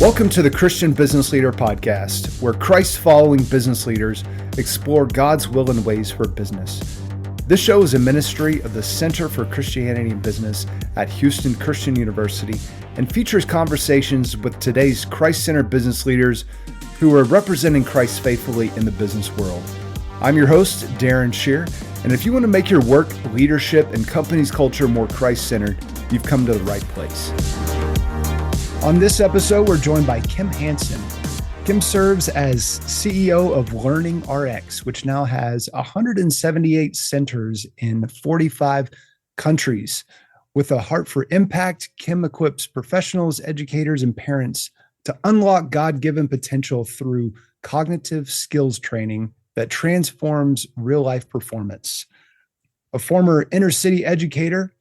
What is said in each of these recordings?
Welcome to the Christian Business Leader Podcast, where Christ-following business leaders explore God's will and ways for business. This show is a ministry of the Center for Christianity and Business at Houston Christian University and features conversations with today's Christ-centered business leaders who are representing Christ faithfully in the business world. I'm your host, Darren Shear, and if you want to make your work, leadership, and company's culture more Christ-centered, you've come to the right place. On this episode, we're joined by Kim Hanson. Kim serves as CEO of LearningRx, which now has 178 centers in 45 countries. With a heart for impact, Kim equips professionals, educators, and parents to unlock God-given potential through cognitive skills training that transforms real-life performance. A former inner-city educator,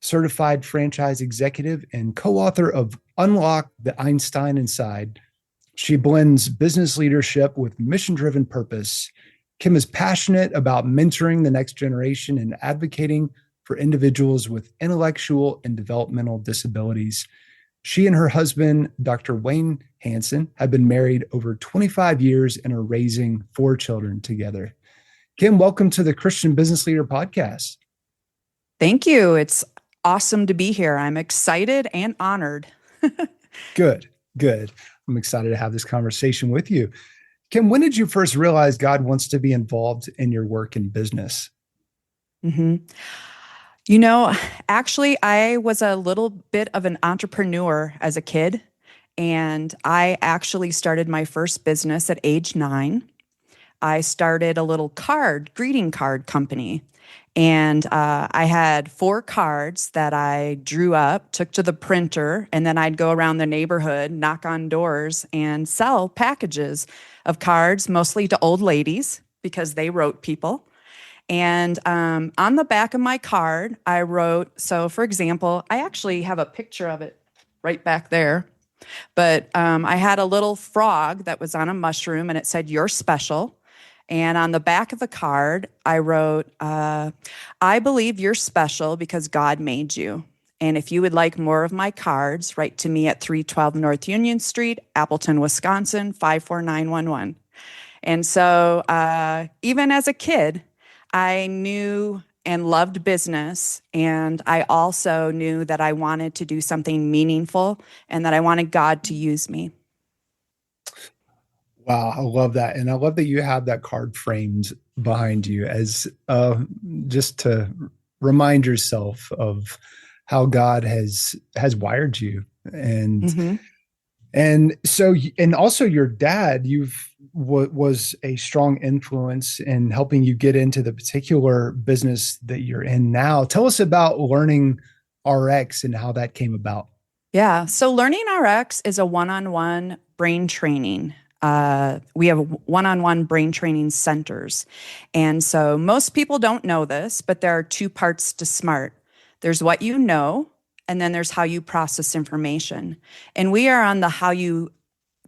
certified franchise executive, and co-author of Unlock the Einstein Inside, she blends business leadership with mission-driven purpose. Kim is passionate about mentoring the next generation and advocating for individuals with intellectual and developmental disabilities. She and her husband, Dr. Wayne Hanson, have been married over 25 years and are raising 4 children together. Kim, welcome to the Christian Business Leader Podcast. Thank you. It's awesome to be here. I'm excited and honored. Good. I'm excited to have this conversation with you. Kim, when did you first realize God wants to be involved in your work and business? Actually, I was a little bit of an entrepreneur as a kid, and I actually started my first business at age 9. I started a little greeting card company. And I had 4 cards that I drew up, took to the printer, and then I'd go around the neighborhood, knock on doors, and sell packages of cards, mostly to old ladies, because they wrote people. And on the back of my card, I wrote, so for example, I actually have a picture of it right back there. But I had a little frog that was on a mushroom, and it said, "You're special." And on the back of the card, I wrote, "I believe you're special because God made you. And if you would like more of my cards, write to me at 312 North Union Street, Appleton, Wisconsin, 54911. And so even as a kid, I knew and loved business. And I also knew that I wanted to do something meaningful and that I wanted God to use me. Wow, I love that. And I love that you have that card framed behind you as just to remind yourself of how God has wired you. And and also your dad, was a strong influence in helping you get into the particular business that you're in now. Tell us about LearningRx and how that came about. Yeah, so LearningRx is a one-on-one brain training. We have one-on-one brain training centers. And so most people don't know this, but there are 2 parts to SMART. There's what you know, and then there's how you process information. And we are on the how you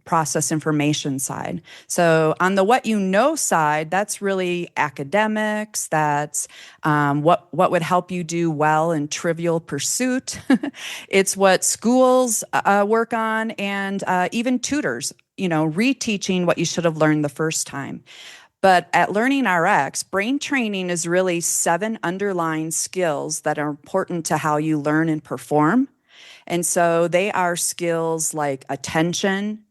process information side. So on the what you know side, that's really academics. That's what would help you do well in trivial pursuit. It's what schools work on, and even tutors, reteaching what you should have learned the first time. But at LearningRx, brain training is really 7 underlying skills that are important to how you learn and perform. And so they are skills like attention,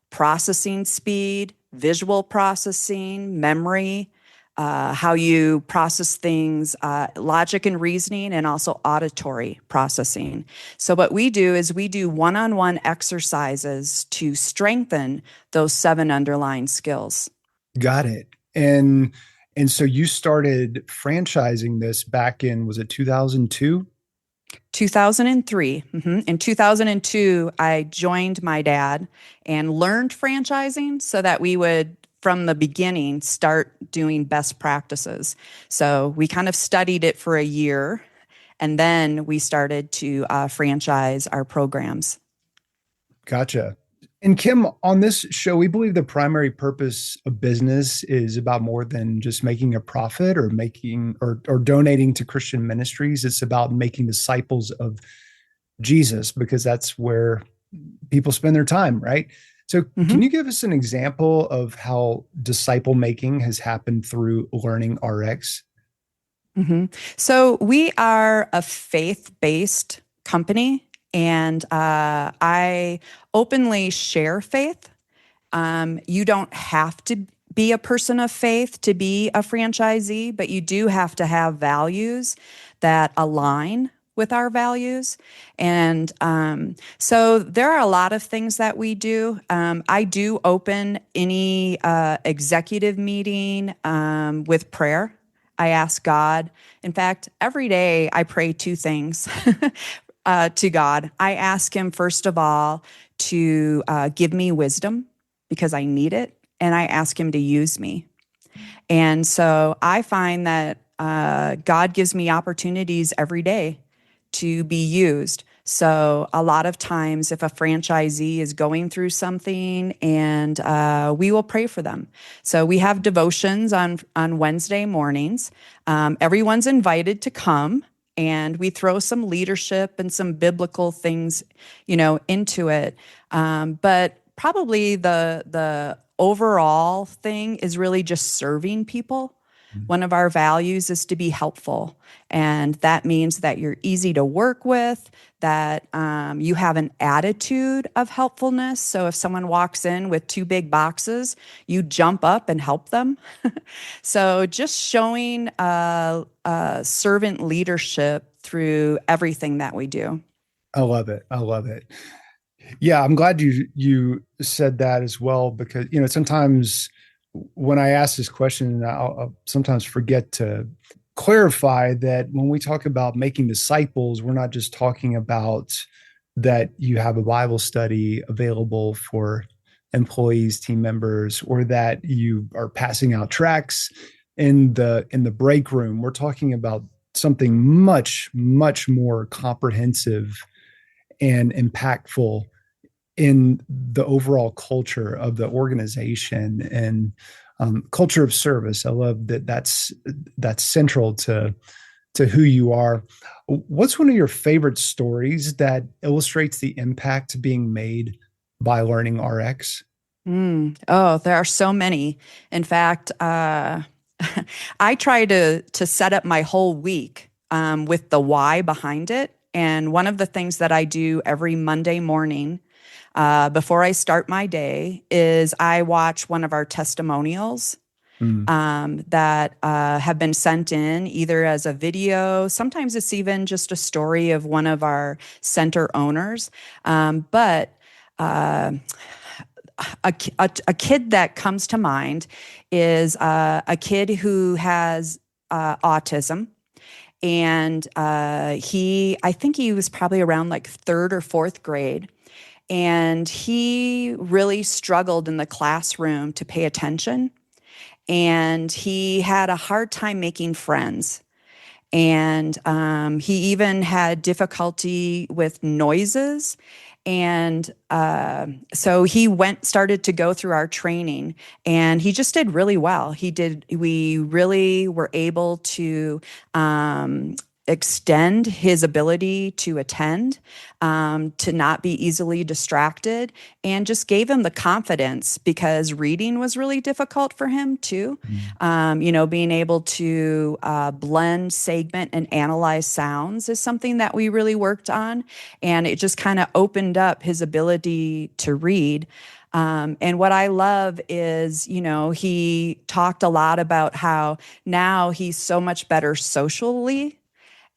processing speed, visual processing, memory, how you process things, logic and reasoning, and also auditory processing. So what we do is we do one-on-one exercises to strengthen those 7 underlying skills. Got it. And so you started franchising this back in, was it 2002? 2003. In 2002, I joined my dad and learned franchising so that we would, from the beginning, start doing best practices. So we kind of studied it for a year, and then we started to franchise our programs. Gotcha. And Kim, on this show, we believe the primary purpose of business is about more than just making a profit or donating to Christian ministries. It's about making disciples of Jesus, because that's where people spend their time, right? So, can Hmm. you give us an example of how disciple making has happened through Learning RX? Hmm. So we are a faith-based company, and I openly share faith. You don't have to be a person of faith to be a franchisee, but you do have to have values that align with our values. And so there are a lot of things that we do. I do open any executive meeting with prayer. I ask God. In fact, every day I pray two things to God. I ask Him, first of all, to give me wisdom because I need it, and I ask Him to use me. And so I find that God gives me opportunities every day to be used. So a lot of times, if a franchisee is going through something, and we will pray for them. So we have devotions on Wednesday mornings. Everyone's invited to come, and we throw some leadership and some biblical things, into it. But probably the overall thing is really just serving people. One of our values is to be helpful. And that means that you're easy to work with, that you have an attitude of helpfulness. So if someone walks in with two big boxes, you jump up and help them. So just showing servant leadership through everything that we do. I love it. I love it. Yeah, I'm glad you said that as well, because sometimes when I ask this question, I'll sometimes forget to clarify that when we talk about making disciples, we're not just talking about that you have a Bible study available for employees, team members, or that you are passing out tracts in the break room. We're talking about something much, much more comprehensive and impactful in the overall culture of the organization and culture of service. I love that. That's central to who you are. What's one of your favorite stories that illustrates the impact being made by Learning RX? Oh, there are so many. In fact, I try to set up my whole week with the why behind it. And one of the things that I do every Monday morning before I start my day is I watch one of our testimonials Mm, that have been sent in either as a video. Sometimes it's even just a story of one of our center owners. But a kid that comes to mind is a kid who has autism. And I think he was probably around like third or fourth grade. And he really struggled in the classroom to pay attention. And he had a hard time making friends. And he even had difficulty with noises. And so he started to go through our training, and he just did really well. We really were able to extend his ability to attend, to not be easily distracted, and just gave him the confidence because reading was really difficult for him too. mm, Being able to blend, segment, and analyze sounds is something that we really worked on. And it just kind of opened up his ability to read. And what I love is, he talked a lot about how now he's so much better socially,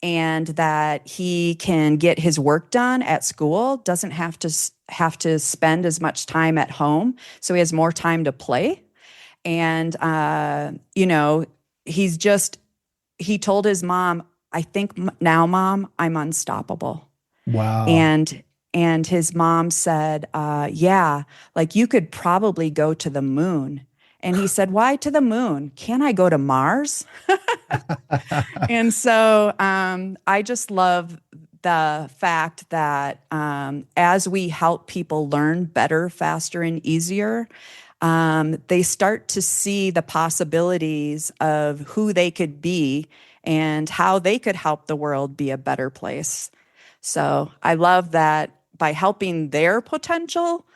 and that he can get his work done at school, doesn't have to spend as much time at home, so he has more time to play. And he's just he told his mom, I think now, Mom, I'm unstoppable. wow. And his mom said, yeah, like you could probably go to the moon. And he said, why to the moon? Can't I go to Mars? And so I just love the fact that as we help people learn better, faster, and easier, they start to see the possibilities of who they could be and how they could help the world be a better place. So I love that by helping their potential,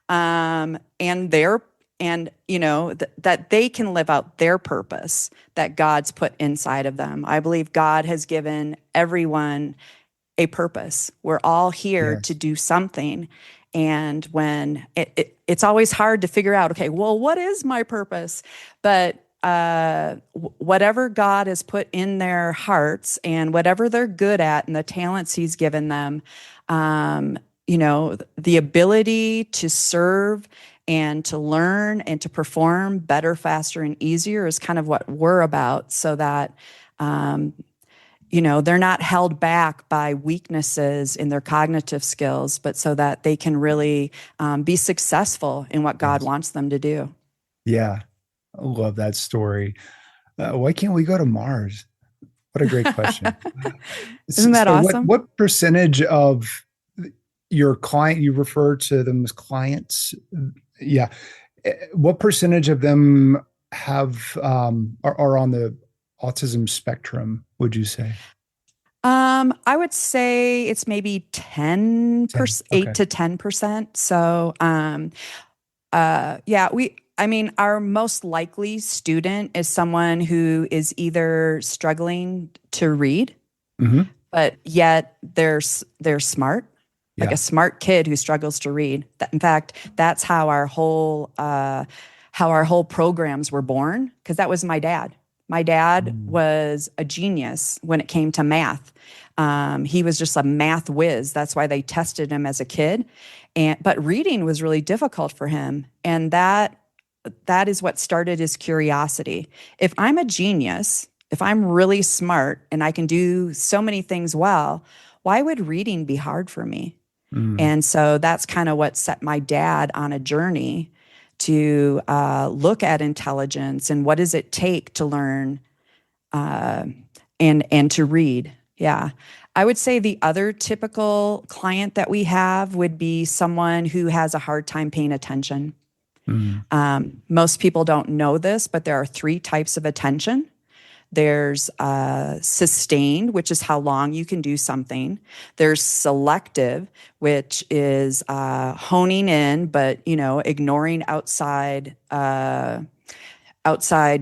and their and that they can live out their purpose that God's put inside of them. I believe God has given everyone a purpose. We're all here to Yes. do something. And when it's always hard to figure out, okay, well, what is my purpose? But whatever God has put in their hearts and whatever they're good at and the talents He's given them, the ability to serve and to learn and to perform better, faster, and easier is kind of what we're about, so that they're not held back by weaknesses in their cognitive skills, but so that they can really be successful in what God Yes. wants them to do. Yeah. I love that story. Why can't we go to Mars? What a great question. Isn't that So what awesome? what percentage of your client, you refer to them as clients? Yeah. What percentage of them are on the autism spectrum, would you say? I would say it's maybe 10. 10%, Okay. 8 to 10%. So, yeah, our most likely student is someone who is either struggling to read, Hmm. but yet they're smart, like a Yeah. smart kid who struggles to read. In fact, that's how our whole programs were born, because that was my dad. My dad Mm. was a genius when it came to math. He was just a math whiz. That's why they tested him as a kid. But reading was really difficult for him. And that is what started his curiosity. If I'm a genius, if I'm really smart and I can do so many things well, why would reading be hard for me? Mm. And so that's kind of what set my dad on a journey to look at intelligence and what does it take to learn uh, and to read. Yeah. I would say the other typical client that we have would be someone who has a hard time paying attention. Mm. Most people don't know this, but there are three types of attention. There's sustained, which is how long you can do something. There's selective, which is honing in, but ignoring outside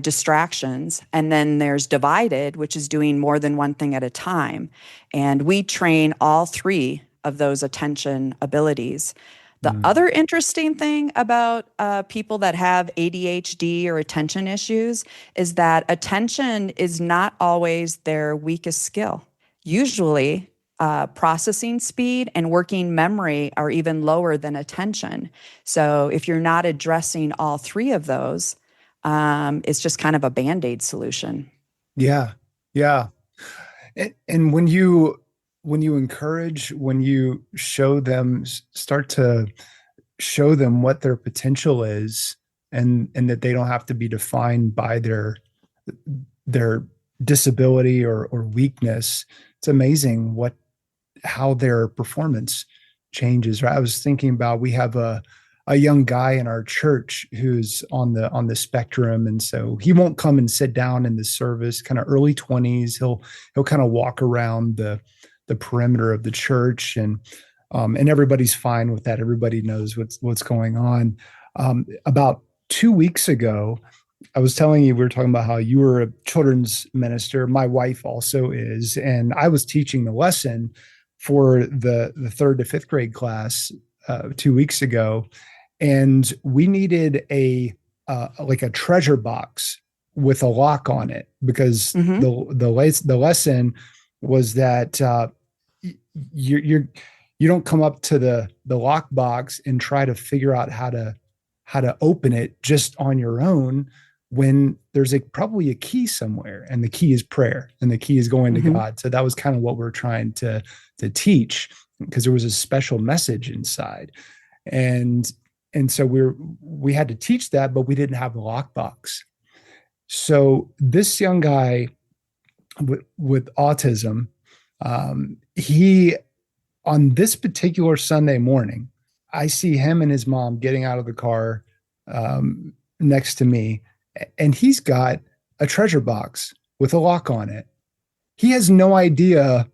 distractions. And then there's divided, which is doing more than one thing at a time. And we train all three of those attention abilities. The Mm. other interesting thing about people that have ADHD or attention issues is that attention is not always their weakest skill. Usually, processing speed and working memory are even lower than attention. So if you're not addressing all three of those, it's just kind of a Band-Aid solution. Yeah. Yeah. And when you encourage, when you show them, start to show them what their potential is, and that they don't have to be defined by their disability or weakness, it's amazing how their performance changes. Right? I was thinking about, we have a young guy in our church who's on the spectrum, and so he won't come and sit down in the service. Kind of early 20s, he'll kind of walk around the perimeter of the church, and everybody's fine with that. Everybody knows what's going on. About 2 weeks ago, I was telling you, we were talking about how you were a children's minister. My wife also is, and I was teaching the lesson for the third to fifth grade class 2 weeks ago, and we needed like a treasure box with a lock on it, because Mm-hmm. the lesson was that you don't come up to the lock box and try to figure out how to open it just on your own, when there's probably a key somewhere, and the key is prayer, and the key is going to Mm-hmm. God. So that was kind of what we're trying to teach, because there was a special message inside. And so we had to teach that, but we didn't have a lockbox. So this young guy with autism, he, on this particular Sunday morning, I see him and his mom getting out of the car next to me, and he's got a treasure box with a lock on it. He has no idea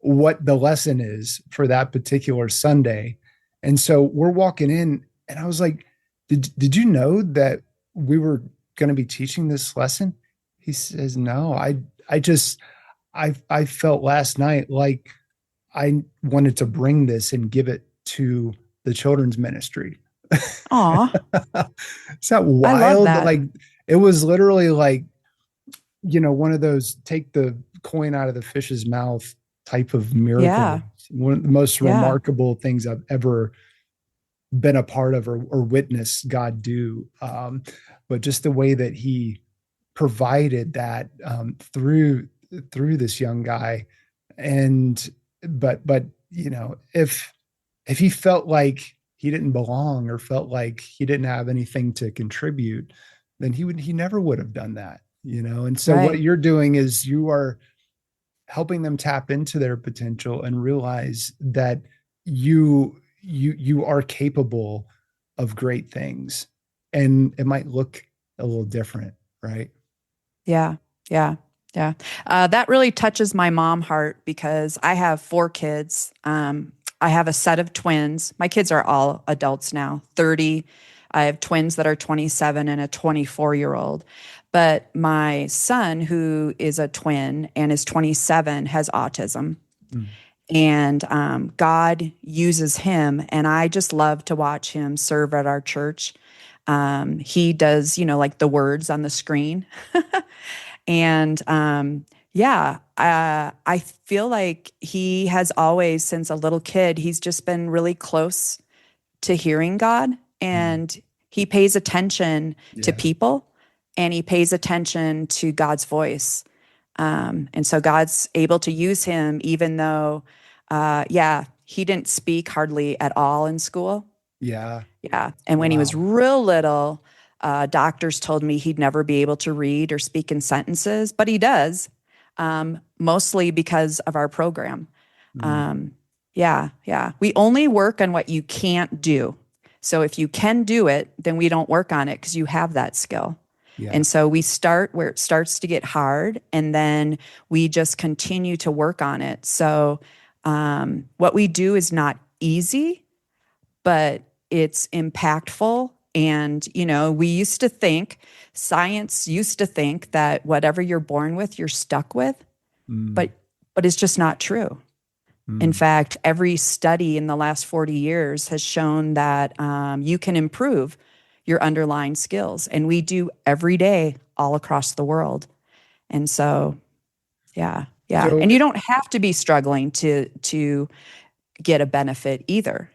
what the lesson is for that particular Sunday. And so we're walking in, and I was like, did you know that we were going to be teaching this lesson? He says, no, I just, I felt last night like I wanted to bring this and give it to the children's ministry. Aw, Is that I love wild? that. Like, it was literally like, one of those take the coin out of the fish's mouth type of miracle. Yeah. One of the most Yeah. remarkable things I've ever been a part of or witnessed God do. But just the way that he provided that through this young guy. And but if he felt like he didn't belong or felt like he didn't have anything to contribute, then he never would have done that. And so what Right. you're doing is you are helping them tap into their potential and realize that you are capable of great things, and it might look a little different, right? Yeah. Yeah. Yeah. That really touches my mom heart because I have 4 kids. I have a set of twins. My kids are all adults now, 30. I have twins that are 27 and a 24-year-old. But my son, who is a twin and is 27, has autism. Mm. And God uses him. And I just love to watch him serve at our church. He does, like the words on the screen. And yeah, I feel like he has always, since a little kid, he's just been really close to hearing God, Mm. and he pays attention to Yeah. people, and he pays attention to God's voice. And so God's able to use him, even though, yeah, he didn't speak hardly at all in school. Yeah. Yeah. And when he was Wow. real little, doctors told me he'd never be able to read or speak in sentences, but he does, mostly because of our program. Mm. Um, yeah. Yeah. We only work on what you can't do. So if you can do it, then we don't work on it because you have that skill. Yeah. And so we start where it starts to get hard, and then we just continue to work on it. So what we do is not easy, but it's impactful. And, we used to think, science used to think that whatever you're born with, you're stuck with, Mm. but it's just not true. In Mm. fact, every study in the last 40 years has shown that you can improve your underlying skills. And we do every day all across the world. And so, yeah, yeah. So And you don't have to be struggling to get a benefit either.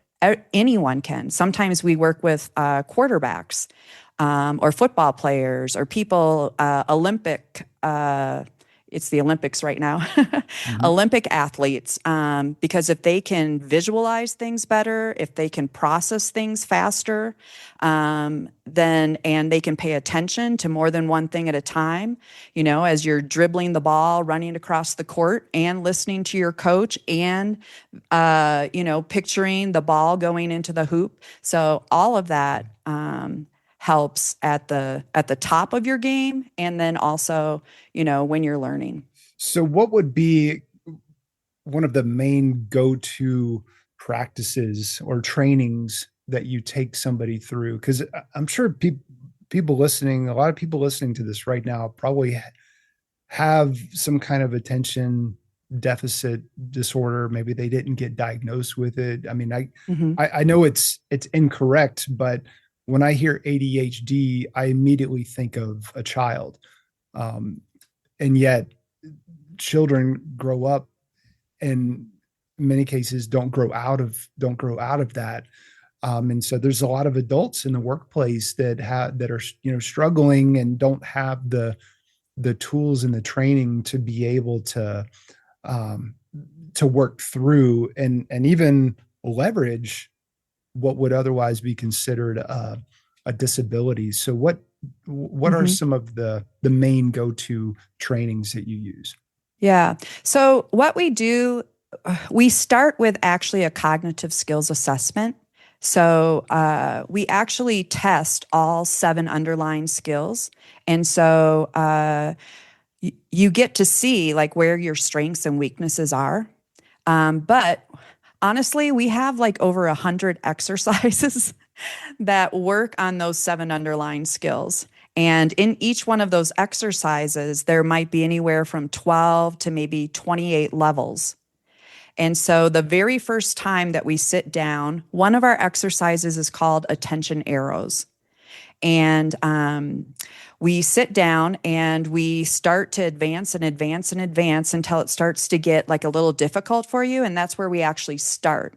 Anyone can. Sometimes we work with quarterbacks or football players or people, it's the Olympics right now, mhm. Olympic athletes, because if they can visualize things better, if they can process things faster, then and they can pay attention to more than one thing at a time, as you're dribbling the ball, running across the court, and listening to your coach, and picturing the ball going into the hoop. So all of that helps at the top of your game, and then also, when you're learning. So what would be one of the main go-to practices or trainings that you take somebody through? Because I'm sure people listening, a lot of people listening to this right now probably have some kind of attention deficit disorder. Maybe they didn't get diagnosed with it. I mean, Hmm. I know it's incorrect, but when I hear ADHD, I immediately think of a child. Um, and yet children grow up, and in many cases don't grow out of that. And so there's a lot of adults in the workplace that are struggling and don't have the tools and the training to be able um, to work through and even leverage what would otherwise be considered a disability. So what are Hmm. some of the main go-to trainings that you use? Yeah. So what we do, we start with actually a cognitive skills assessment. So we actually test all 7 underlying skills, and so you get to see like where your strengths and weaknesses are. But honestly, we have like over 100 exercises that work on those seven underlying skills. And in each one of those exercises, there might be anywhere from 12 to maybe 28 levels. And so the very first time that we sit down, one of our exercises is called attention arrows. And we sit down and we start to advance and advance and advance until it starts to get like a little difficult for you. And that's where we actually start.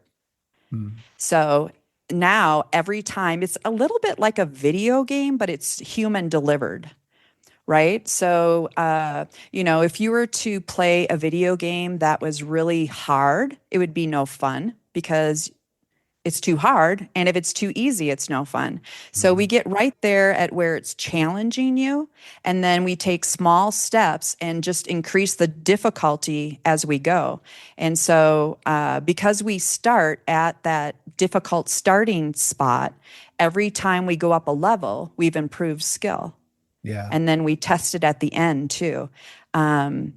Mm. So now every time it's a little bit like a video game, but it's human delivered. Right. So, if you were to play a video game that was really hard, it would be no fun because it's too hard. And if it's too easy, it's no fun. So we Mhm. get right there at where it's challenging you. And then we take small steps and just increase the difficulty as we go. And so because we start at that difficult starting spot, every time we go up a level, we've improved skill. Yeah. And then we test it at the end too. Um,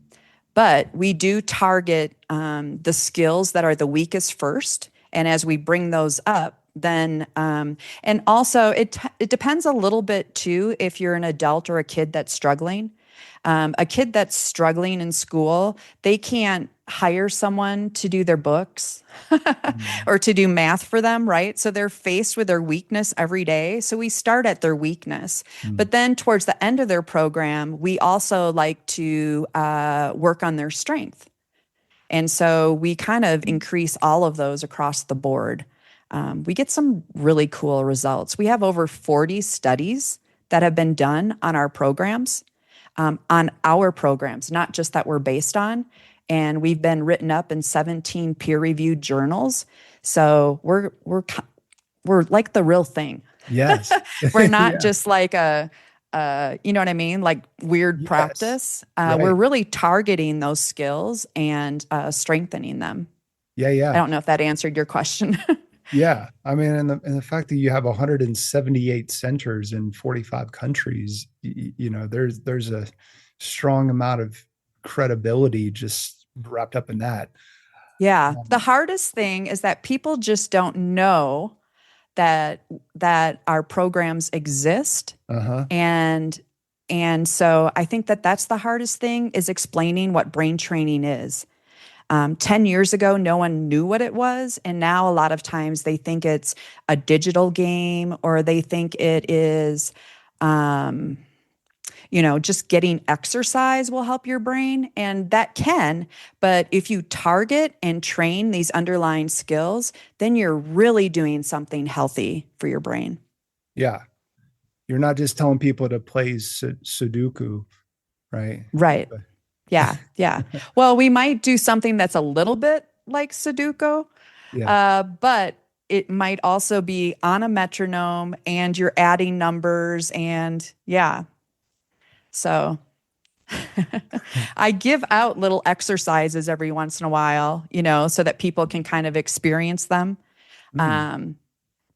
but we do target the skills that are the weakest first. And as we bring those up, then, and also it depends a little bit too if you're an adult or a kid that's struggling. A kid that's struggling in school, they can't hire someone to do their books Mm. or to do math for them, right? So they're faced with their weakness every day. So we start at their weakness. Mm. But then towards the end of their program, we also like to work on their strength. And so we kind of increase all of those across the board. We get some really cool results. We have over 40 studies that have been done on our programs, not just that we're based on. And we've been written up in 17 peer-reviewed journals. So we're like the real thing. Yes. We're not Yeah. just like you know what I mean? Like weird Yes. practice. We're Right. really targeting those skills and strengthening them. Yeah. I Yeah. don't know if that answered your question. Yeah. I mean, and the fact that you have 178 centers in 45 countries, there's a strong amount of credibility just wrapped up in that. Yeah. The Um, hardest thing is that people just don't know that our programs exist. uh-huh. And so I think that that's the hardest thing is explaining what brain training is. 10 years ago, no one knew what it was. And now a lot of times they think it's a digital game or they think it is, um, just getting exercise will help your brain. And that can. But if you target and train these underlying skills, then you're really doing something healthy for your brain. Yeah. You're not just telling people to play Sudoku, right? Right. But Yeah. Yeah. Well, we might do something that's a little bit like Sudoku, yeah. but it might also be on a metronome and you're adding numbers and yeah. So I give out little exercises every once in a while, so that people can kind of experience them. Mm. Um,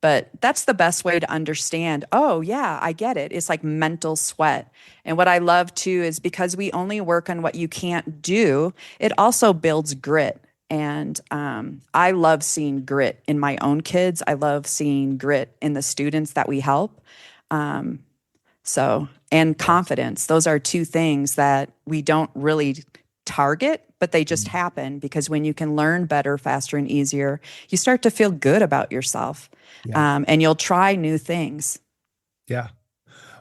but that's the best way to understand. Oh, yeah, I get it. It's like mental sweat. And what I love too is because we only work on what you can't do, it also builds grit. And I love seeing grit in my own kids. I love seeing grit in the students that we help. Um, and Yes. confidence, those are two things that we don't really target, but they just Mm. happen because when you can learn better, faster, and easier, you start to feel good about yourself. Yeah. And you'll try new things. Yeah.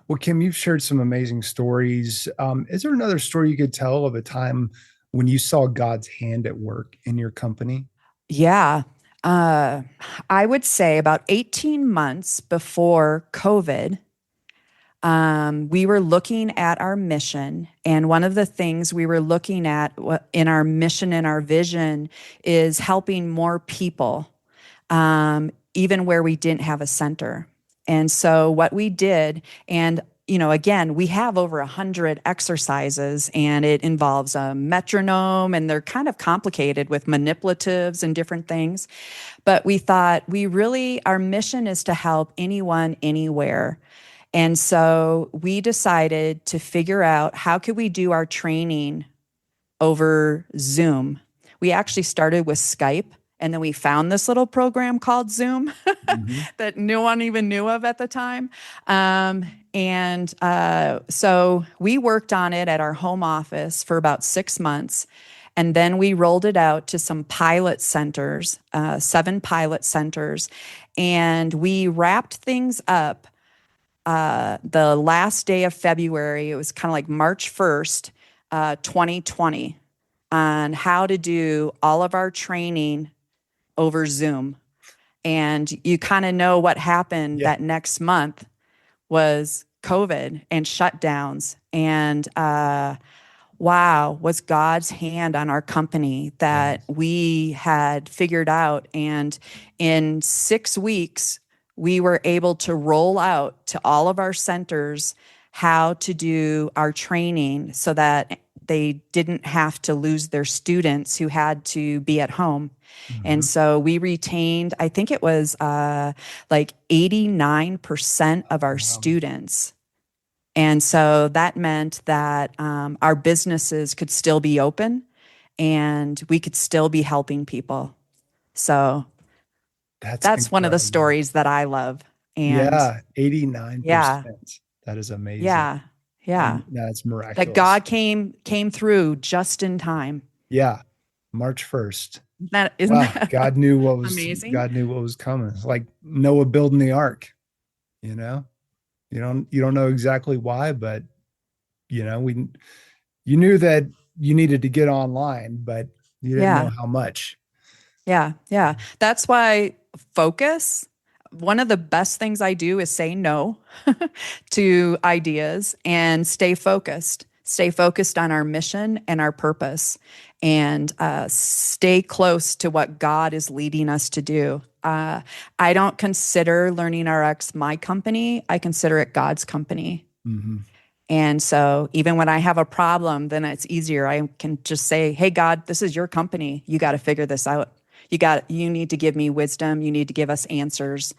Well, Kim, you've shared some amazing stories. Is there another story you could tell of a time when you saw God's hand at work in your company? Yeah. Uh, I would say about 18 months before COVID, we were looking at our mission. And one of the things we were looking at in our mission and our vision is helping more people, even where we didn't have a center. And so what we did, and again, we have over 100 exercises and it involves a metronome and they're kind of complicated with manipulatives and different things. But we thought our mission is to help anyone, anywhere. And so we decided to figure out how could we do our training over Zoom. We actually started with Skype, and then we found this little program called Zoom Hmm. that no one even knew of at the time. So we worked on it at our home office for about 6 months. And then we rolled it out to some pilot centers, 7 pilot centers. And we wrapped things up the last day of February. It was kind of like March 1st, 2020, on how to do all of our training over Zoom. And you kind of know what happened Yeah. that next month was COVID and shutdowns. And wow, was God's hand on our company that Yes. we had figured out. And in 6 weeks, we were able to roll out to all of our centers how to do our training so that they didn't have to lose their students who had to be at home. And Hmm. so we retained, I think it was like 89% of our Um, students. And so that meant that our businesses could still be open and we could still be helping people. So that's that's one of the incredible. stories that I love. And Yeah, yeah, 89%. That is amazing. yeah, yeah. And that's That miraculous. God came through just in time. Yeah, March 1st. That isn't Wow, that amazing? God knew what was coming. It's like Noah building the ark, you know? You don't know exactly why, but we you knew that you needed to get online, but you didn't know Yeah. how much. Yeah, yeah. That's why focus, one of the best things I do is say no to ideas and stay focused. Stay focused on our mission and our purpose and stay close to what God is leading us to do. I don't consider LearningRx my company, I consider it God's company. Hmm. And so even when I have a problem, then it's easier. I can just say, "Hey God, this is your company. You got to figure this out. You need to give me wisdom. You need to give us answers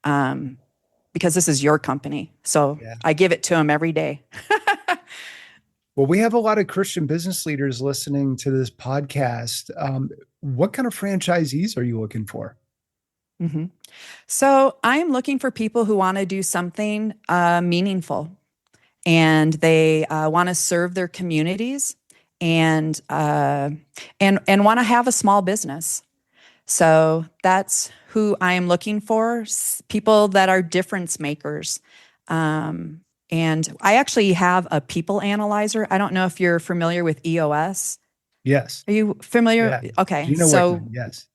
because this is your company." So Yeah. I give it to him every day. Well, we have a lot of Christian business leaders listening to this podcast. What kind of franchisees are you looking for? Mhm. So I'm looking for people who want to do something meaningful and they want to serve their communities and and want to have a small business. So that's who I am looking for, people that are difference makers. Um, and I actually have a people analyzer. I don't know if you're familiar with EOS. Yes. Are you familiar? Yeah. Okay. Gina So Wickman. Yes.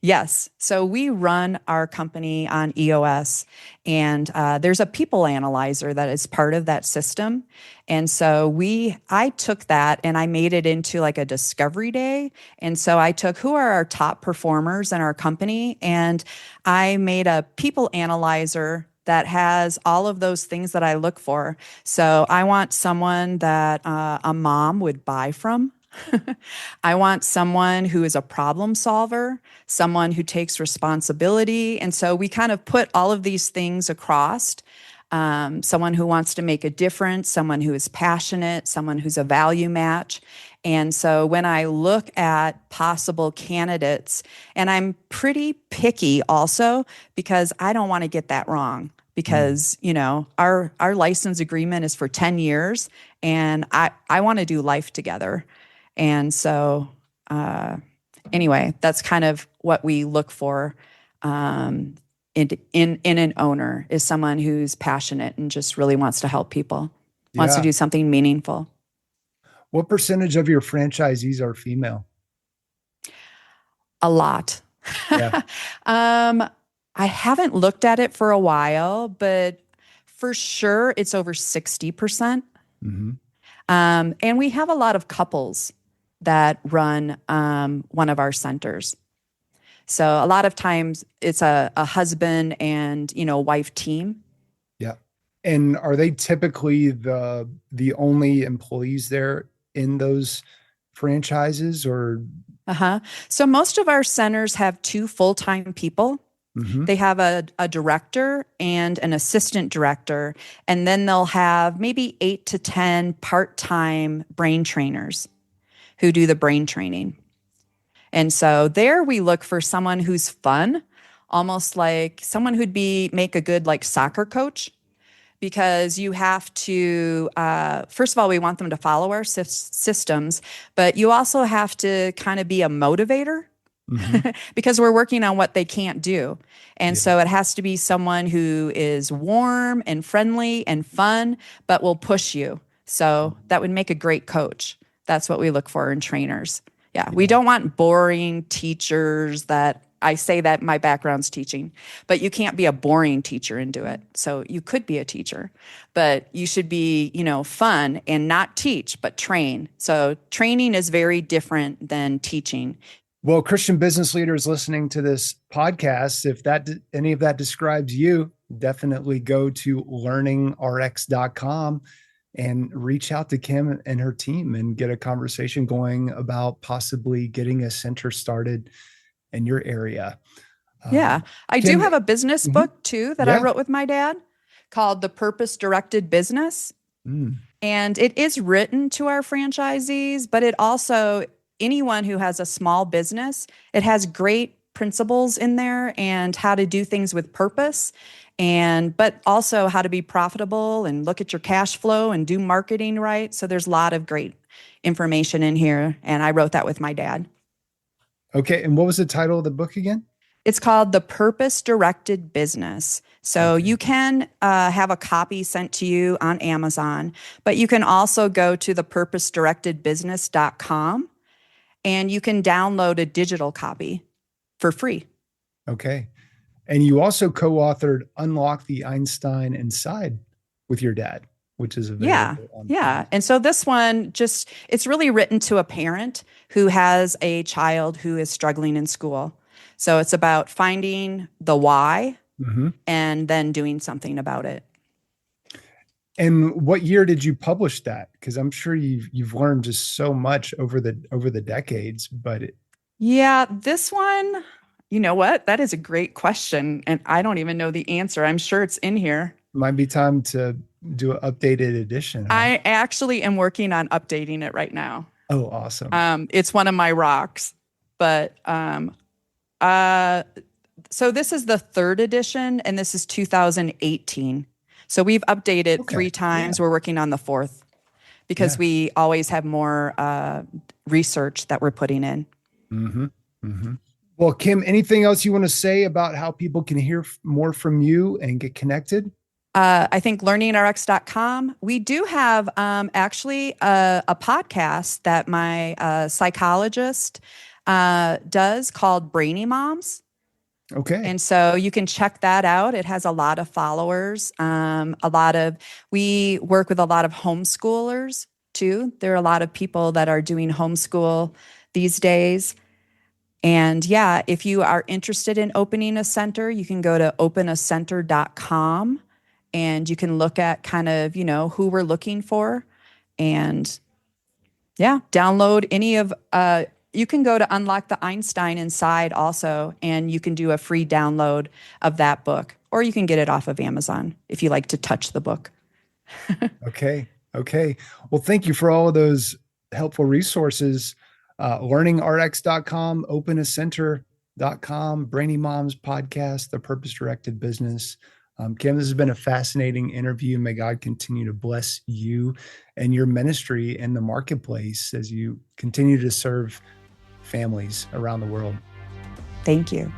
yes. So we run our company on EOS, and there's a people analyzer that is part of that system. And so I took that and I made it into like a discovery day. And so I took who are our top performers in our company, and I made a people analyzer that has all of those things that I look for. So I want someone that a mom would buy from. I want someone who is a problem solver, someone who takes responsibility. And so we kind of put all of these things across. Someone who wants to make a difference, someone who is passionate, someone who's a value match. And so when I look at possible candidates, and I'm pretty picky also because I don't want to get that wrong. Mm. Because our license agreement is for 10 years, and I want to do life together. And so, anyway, that's kind of what we look for um, in an owner is someone who's passionate and just really wants to help people, wants to Yeah. do something meaningful. What percentage of your franchisees are female? A lot. Yeah. um, I haven't looked at it for a while, but for sure it's over 60%. Hmm. And we have a lot of couples that run one of our centers. So a lot of times it's a husband and wife team. Yeah. And are they typically the only employees there in those franchises or? Uh-huh. So most of our centers have two full-time people. Hmm. They have a director and an assistant director, and then they'll have maybe 8 to 10 part-time brain trainers who do the brain training. And so there we look for someone who's fun, almost like someone who'd make a good like soccer coach, because you have to, first of all, we want them to follow our systems, but you also have to kind of be a motivator because we're working on what they can't do. And so it has to be someone who is warm and friendly and fun, but will push you. So that would make a great coach. That's what we look for in trainers. Yeah. We don't want boring teachers that I say that my background's teaching, but you can't be a boring teacher and do it. So you could be a teacher, but you should be, fun and not teach, but train. So training is very different than teaching. Well, Christian business leaders listening to this podcast, if any of that describes you, definitely go to LearningRx.com and reach out to Kim and her team and get a conversation going about possibly getting a center started in your area. Yeah. I do have a business book too that I wrote with my dad called The Purpose Directed Business. And it is written to our franchisees, but it also, anyone who has a small business, it has great principles in there and how to do things with purpose, but also how to be profitable and look at your cash flow and do marketing right. So there's a lot of great information in here. And I wrote that with my dad. Okay. And what was the title of the book again? It's called The Purpose Directed Business. So you can have a copy sent to you on Amazon, but you can also go to thepurposedirectedbusiness.com and you can download a digital copy for free. Okay. And you also co-authored Unlock the Einstein Inside with your dad, which is available. Yeah. And so this one it's really written to a parent who has a child who is struggling in school. So it's about finding the why and then doing something about it. And what year did you publish that? Because I'm sure you've learned just so much over the decades. But this one, you know what? That is a great question, and I don't even know the answer. I'm sure it's in here. Might be time to do an updated edition. Huh? I actually am working on updating it right now. Oh, awesome! It's one of my rocks, but so this is the third edition, and this is 2018. So we've updated 3 times. Yeah. We're working on the 4th because we always have more research that we're putting in. Well, Kim, anything else you want to say about how people can hear more from you and get connected? I think LearningRx.com. We do have actually a podcast that my psychologist does called Brainy Moms. Okay. And so you can check that out. It has a lot of followers. We work with a lot of homeschoolers too. There are a lot of people that are doing homeschool these days. And if you are interested in opening a center, you can go to openacenter.com and you can look at kind of, who we're looking for and download any of, you can go to Unlock the Einstein Inside also, and you can do a free download of that book, or you can get it off of Amazon if you like to touch the book. Okay. Well, thank you for all of those helpful resources. LearningRx.com, openacenter.com, Brainy Moms podcast, The Purpose Directed Business. Kim, this has been a fascinating interview. May God continue to bless you and your ministry in the marketplace as you continue to serve families around the world. Thank you.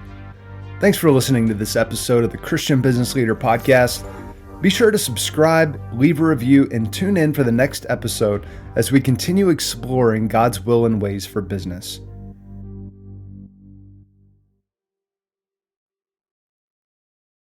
Thanks for listening to this episode of the Christian Business Leader Podcast. Be sure to subscribe, leave a review, and tune in for the next episode as we continue exploring God's will and ways for business.